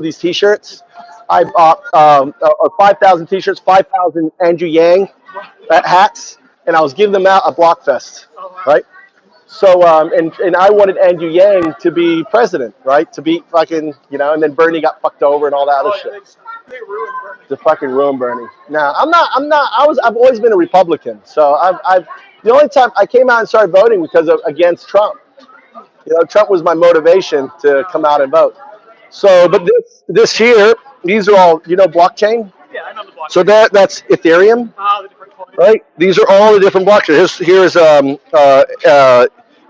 these T-shirts. I bought 5,000 T-shirts, 5,000 Andrew Yang hats, and I was giving them out at Blockfest, right? So, and I wanted Andrew Yang to be president, right? To be fucking, you know, and then Bernie got fucked over and all that other shit. They ruined Bernie. To fucking ruin Bernie. No, I've always been a Republican. So the only time I came out and started voting because of against Trump. You know, Trump was my motivation to come out and vote. So, but this here, these are all, you know, blockchain. Yeah, I know the blockchain. So that's Ethereum. The different coins. Right? These are all the different blockchains. Here's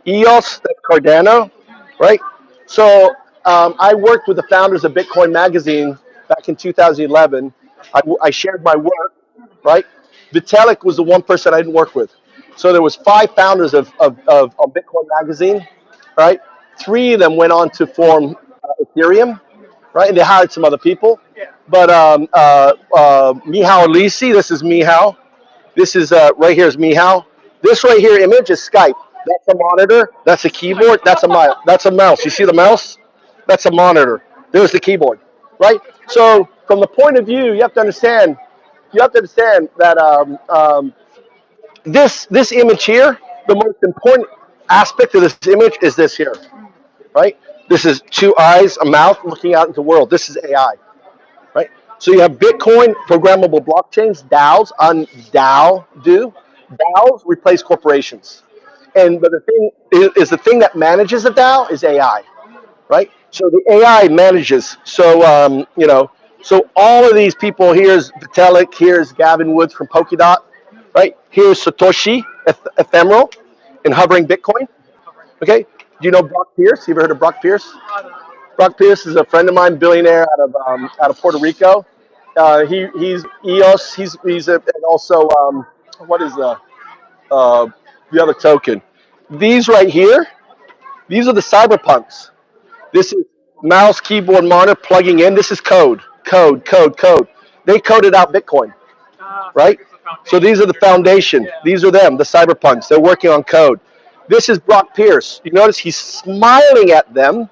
EOS, that's Cardano, right? So I worked with the founders of Bitcoin Magazine back in 2011. I shared my work, right? Vitalik was the one person I didn't work with. So there was 5 founders of Bitcoin Magazine, right? 3 of them went on to form Ethereum, right? And they hired some other people. Yeah. But Mihao Lisi, this is Mihao. This is right here is Mihao. This right here image is Skype. That's a monitor. That's a keyboard. That's a mouse. That's a mouse. You see the mouse? That's a monitor. There's the keyboard, right? So from the point of view, you have to understand. You have to understand that this image here, the most important aspect of this image is this here, right? This is 2 eyes, a mouth looking out into the world. This is AI, right? So you have Bitcoin, programmable blockchains, DAOs, DAOs replace corporations. But the thing is, the thing that manages the DAO is AI, right? So the AI manages. So, you know, so all of these people, here's Vitalik, here's Gavin Woods from Polkadot, right? Here's Satoshi, Ephemeral, and Hovering Bitcoin, okay? Do you know Brock Pierce? You ever heard of Brock Pierce? Brock Pierce is a friend of mine, billionaire out of Puerto Rico. He's EOS. And also what is the other token? These right here, these are the cyberpunks. This is mouse, keyboard, monitor plugging in. This is code. They coded out Bitcoin, right? So these are the foundation. These are them, the cyberpunks. They're working on code. This is Brock Pierce. You notice he's smiling at them.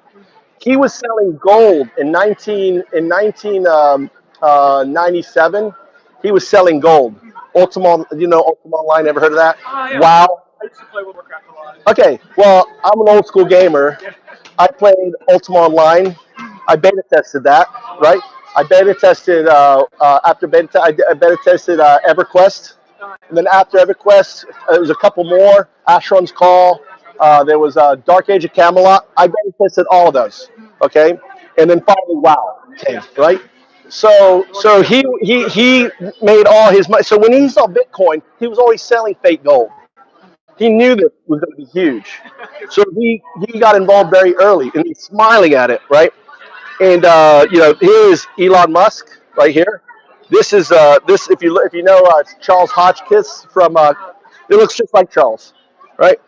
He was selling gold in 1997. He was selling gold. Ultima, you know Ultima Online, ever heard of that? Yeah. Wow. I used to play Warcraft a lot. Okay, well, I'm an old school gamer. I played Ultima Online. I beta tested that, right? I beta tested, after beta, I beta tested EverQuest. And then after EverQuest, there was a couple more. Asheron's Call. There was Dark Age of Camelot. I beta tested all of those, okay? And then finally, WoW came, right? So he made all his money. So when he saw Bitcoin, he was always selling fake gold. He knew this was going to be huge. So he got involved very early, and he's smiling at it, right? And you know, here is Elon Musk right here. This is this if you know Charles Hotchkiss from it looks just like Charles, right?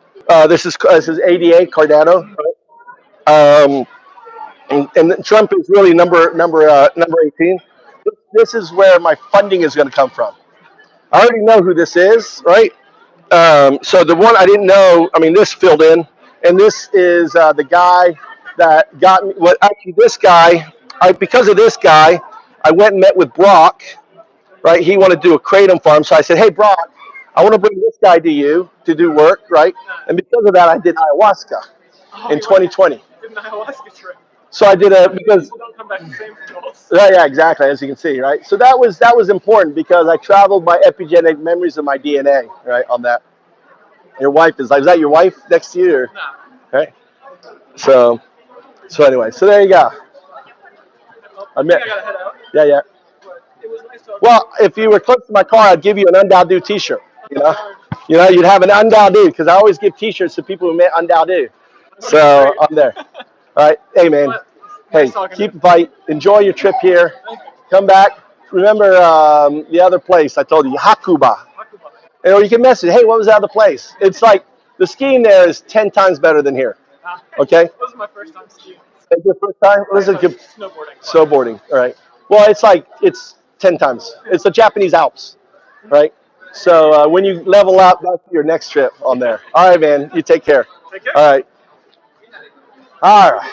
This is ADA Cardano, right? And Trump is really number 18. This is where my funding is going to come from. I already know who this is, right? So the one I didn't know, I mean, this filled in, and this is the guy that got me. Well, actually, this guy, because of this guy, I went and met with Brock, right? He wanted to do a kratom farm, so I said, hey, Brock, I want to bring this guy to you to do work, right? And because of that, I did ayahuasca in 2020. Did an ayahuasca trip. So I did because people don't come back the same results. Yeah, exactly, as you can see, right? So that was important because I traveled my epigenetic memories of my DNA, right, on that. Your wife is that your wife next to you? Or? No. Right. So anyway, so there you go. I gotta head out. Yeah. But it was nice talking. Well, if you were close to my car, I'd give you an Undao T-shirt. You know, you'd have an Undao because I always give T-shirts to people who met Undao. So I'm there. All right, hey man, hey, keep the fight. Enjoy your trip here. Come back. Remember the other place I told you, Hakuba. Or you can message, hey, what was the other place? It's like the skiing there is 10 times better than here. Okay. This was my first time skiing. It's your first time? This is good. Snowboarding. All right. Well, it's 10 times. It's the Japanese Alps, right? So when you level up, that's your next trip on there. All right, man. You take care. Take care. All right. All right.